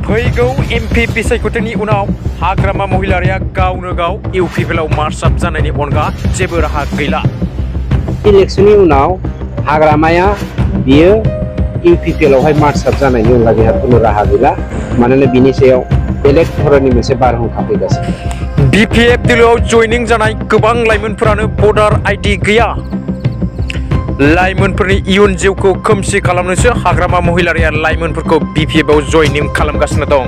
फैगौ एमपि बिसायख'थिनि उनाव हाग्रामा महिलारिया गावनो गाव इउपिपिएलआव मार्च आप जानायनि अनगा जेबो राहा गैला। इलेक्शननि उनाव हाग्रामाया बियो इउपिपिएलआवहाय मार्च आप जानायनि अनगा बेहा खुनु राहा गैला। मानोना बिनि सायाव बेलेग धरननि मोनसे बारहुंखा फैगासिनो। BPF दोलोआव जयनिं जानाय गोबां लाइमोनफोरानो भटार आइडि गैया। लाइमोनफोरनि इयुन जिउखौ खोमसि खालामनोसो हाग्रामा महिलारिया लाइमोनफोरखौ BPFआव जयनिं खालामगासिनो दं।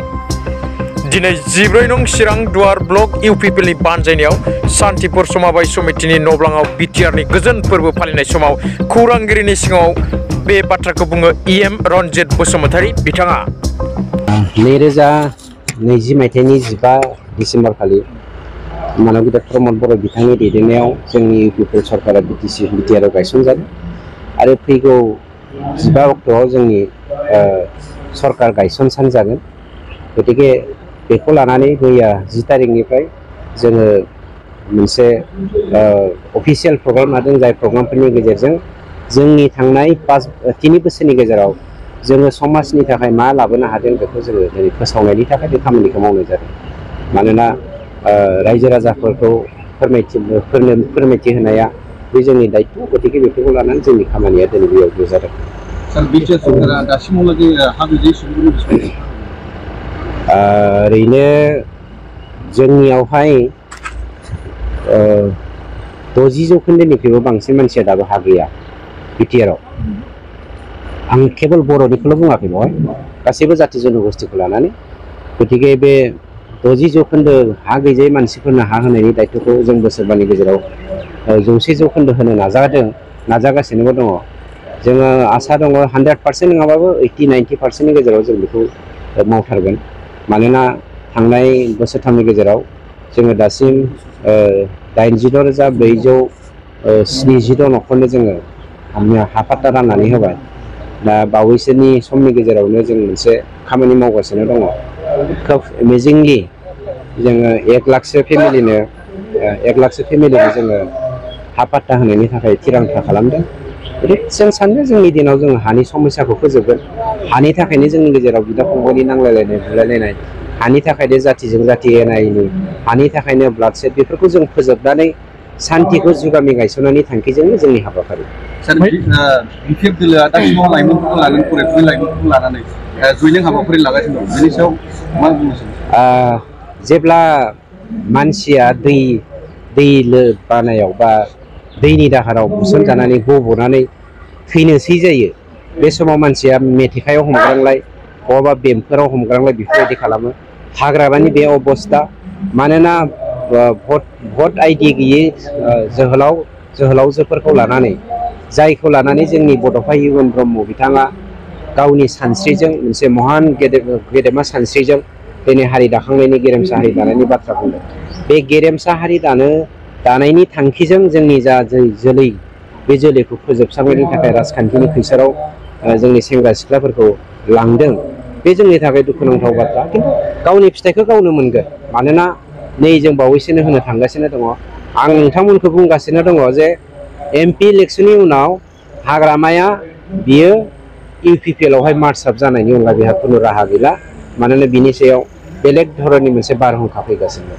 दिनै 14 नं चिरां दुवार ब्लक इउपिपिएलनि बानजायनायाव सान्तिपुर समाबाय समितिनि नब्लाङाव बिटिआरनि गोजोन फोरबो फालिनाय समाव खौरांगिरिनि सिगाङाव बे बाथ्राखौ बुङो EM रन्जित बसुमतारी बिथाङा। 2020 मायथाइनि 15 डिसेम्बर खालि मानव गिदिर प्रमद बर' बिथांनि दैदेननायाव जोंनि इउपिपिएल सरकारा बिटिआरआव गायसनजादों आरो फैगौ 15 अक्ट'आव जोंनि सरकार गायसन सान जागोन। गतिके बेखौ लानानै मैया 10 तारिखनिफ्राय जोङो मोनसे अफिसियेल प्रग्राम लादों, जाय प्रग्रामफोरनि गेजेरजों जोंनि थांनाय 3 बोसोरनि गेजेराव जोङो समाजनि थाखाय मा लाबोनो हादों बेखौ जोङो दिनै फोसावनायनि थाखाय बे खामानिखौ मावनाय जादों। मानोना रायजो राजाफोरखौ फोरमायथि होनाया बे जोंनि दायित्व। गतिके बेफोरखौ लानानै जोंनि खामानिया दिनै बेयाव जादों। बिटिआर सरकारा दासिमावलागै हा गैयै सुबुंफोरनि ओरैनो जोंनियावहाय 60% बांसिन मानसिया दाबो हा गैया बिटिआरआव। आं केवल बर'निखौल' बुङाखै बेवहाय, गासैबो जाति जनगोष्ठीखौ लानानै। गतिके बे 60% हा गैजायै मानसिफोरनो हा होनायनि दायित्वखौ जों बोसोरबानि गेजेराव 100% होनो नाजागासिनोबो दङ। जोङो आसा दङ 100% नङाबाबो 80-90%नि गेजेराव जों बेखौ मावथारगोन। मानोना थांनाय बोसोरथामनि गेजेराव जोङो दासिम 86,470 न'खरनो जोङो हा पाट्टा राननानै होबाय। दा बावैसोनि समनि गेजेरावनो जों मोनसे खामानि मावगासिनो दङ। खोब एमेजिंलि जोङो 1 लाखसो फेमिलिनो जोङो हा पाट्टा होनायनि थाखाय थिरांथा खालामदों। जों सानो जोंनि दिनाव जोङो हानि समस्याखौ फोजोबगोन। हानि थाखायनो जोंनि गेजेराव बिदा फंबायनि नांलायलायनाय बुलायलायनाय, हानि थाखायनो जातिजों जाति एनायनि, हानि थाखायनो ब्लाड सेट, बेफोरखौ जों फोजोबनानै सान्तिखौ जुगामि गायसननायनि थांखिजोंनो जोंनि हाबाफारि। BPF दोलोआ दासिमाव लाइमोनफोरखौ लानानै फरायफुनाय लाइमोनफोरखौ लानानै जयनिं हाबाफारि लागासिनो दं। बेनि सायाव मा बुंनो सानो? जेब्ला मानसिया दै बानायाव बा दैनि दाहाराव बुसोमजानानै गब'नानै थैनोसै जायो, बे समाव मानसिया मेथेखायाव हमग्रांलाय, बहाबा बेमफोराव हमग्रांलाय बेफोरबायदि खालामो। हाग्रामानि बे अबस्था। मानोना भट आइडि गैयै जोहोलावजोफोरखौ लानानै, जायखौ लानानै जोंनि बड'फा इउएन ब्रह्म बिथाङा गावनि सानस्रिजों, मोनसे महान गेदेमा सानस्रिजों दिनै हारि दाखांनायनि, गेरेमसा हारि दानायनि बाथ्रा बुंदों। बे गेरेमसा हारि दानायनि थांखिजों जोंनि जा जोलै, बे जोलैखौ फोजोबस्रांनायनि थाखाय राजखान्थिनि खैसाराव जोंनि सेंग्रा सिख्लाफोरखौ लांदों। बे जोंनि थाखाय दुखुनांथाव बाथ्रा। खिन्थु गावनि फिथाइखौ गावनो मोनगोन। मानोना नै जों बावैसोनो होनो थांगासिनो दङ। आं नोंथांमोनखौ बुंगासिनो दङ जे एमपि इलेक्शननि उनाव हाग्रामाया बियो इउपिपिएलआवहाय मार्च आप जानायनि अनगा बेहा खुनु राहा गैला। मानोना बिनि सायाव बेलेग धरननि मोनसे बारहुंखा फैगासिनो दं।